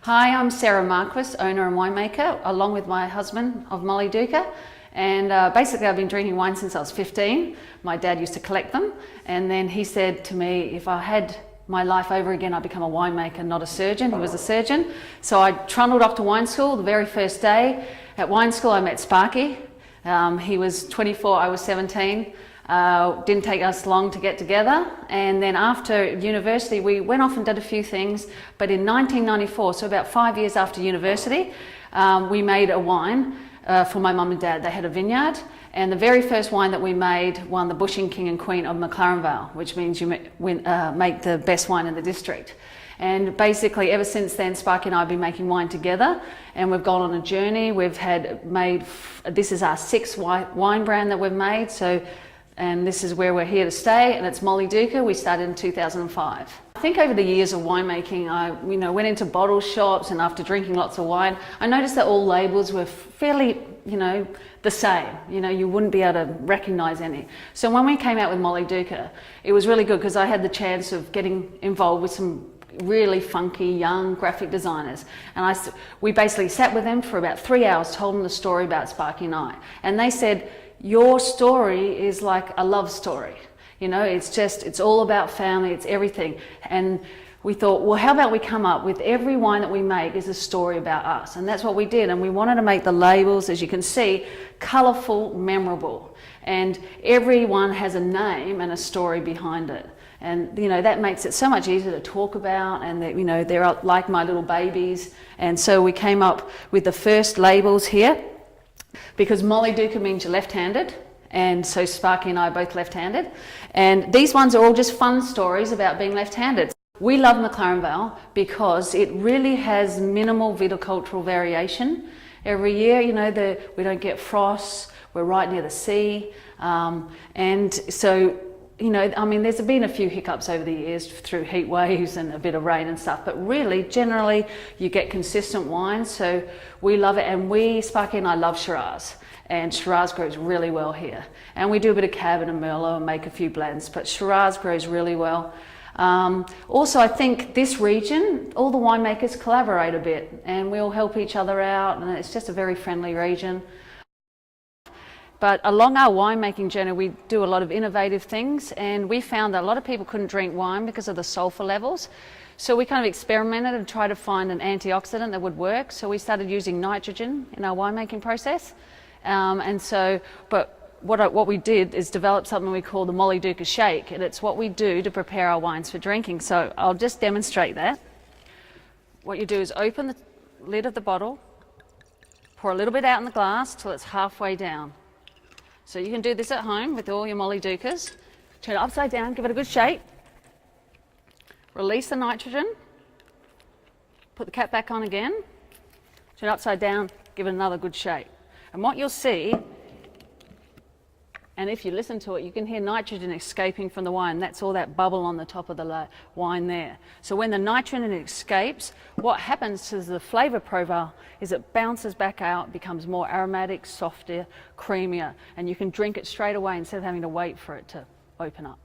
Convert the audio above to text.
Hi, I'm Sarah Marquis, owner and winemaker, along with my husband of Mollydooker. And basically I've been drinking wine since I was 15. My dad used to collect them. And then he said to me, if I had my life over again, I'd become a winemaker, not a surgeon. He was a surgeon. So I trundled off to wine school the very first day. At wine school I met Sparky. He was 24, I was 17. Didn't take us long to get together, and then after university we went off and did a few things, but in 1994, so about 5 years after university, we made a wine for my mum and dad. They had a vineyard, and the very first wine that we made won the Bushing King and Queen of McLaren Vale, which means you make the best wine in the district. And basically ever since then, Sparky and I have been making wine together, and we've gone on a journey. We've this is our sixth wine brand that we've made, and this is where we're here to stay, and it's Mollydooker. We started in 2005. I think over the years of winemaking, I went into bottle shops, and after drinking lots of wine, I noticed that all labels were fairly, the same. You wouldn't be able to recognize any. So when we came out with Mollydooker, it was really good because I had the chance of getting involved with some really funky young graphic designers, and we basically sat with them for about 3 hours, told them the story about Sparky and I, and they said, your story is like a love story. It's all about family, it's everything. And we thought, well, how about we come up with every wine that we make is a story about us? And that's what we did. And we wanted to make the labels, as you can see, colourful, memorable. And every one has a name and a story behind it. And that makes it so much easier to talk about, and they're like my little babies. And so we came up with the first labels here, because Mollydooker means you're left-handed, and so Sparky and I are both left-handed, and these ones are all just fun stories about being left-handed. We love McLaren Vale because it really has minimal viticultural variation. Every year, we don't get frosts, we're right near the sea, and so there's been a few hiccups over the years through heat waves and a bit of rain and stuff, but really, generally, you get consistent wine, so we love it. And Sparky and I love Shiraz, and Shiraz grows really well here. And we do a bit of Cab and Merlot and make a few blends, but Shiraz grows really well. Also, I think this region, all the winemakers collaborate a bit, and we all help each other out, and it's just a very friendly region. But along our winemaking journey, we do a lot of innovative things, and we found that a lot of people couldn't drink wine because of the sulfur levels. So we kind of experimented and tried to find an antioxidant that would work. So we started using nitrogen in our winemaking process. But what we did is develop something we call the Mollydooker shake, and it's what we do to prepare our wines for drinking. So I'll just demonstrate that. What you do is open the lid of the bottle, pour a little bit out in the glass till it's halfway down. So you can do this at home with all your Mollydookers. Turn it upside down, give it a good shake. Release the nitrogen. Put the cap back on again. Turn it upside down, give it another good shake. And what you'll see, and if you listen to it, you can hear nitrogen escaping from the wine. That's all that bubble on the top of the wine there. So when the nitrogen escapes, what happens to the flavour profile is it bounces back out, becomes more aromatic, softer, creamier, and you can drink it straight away instead of having to wait for it to open up.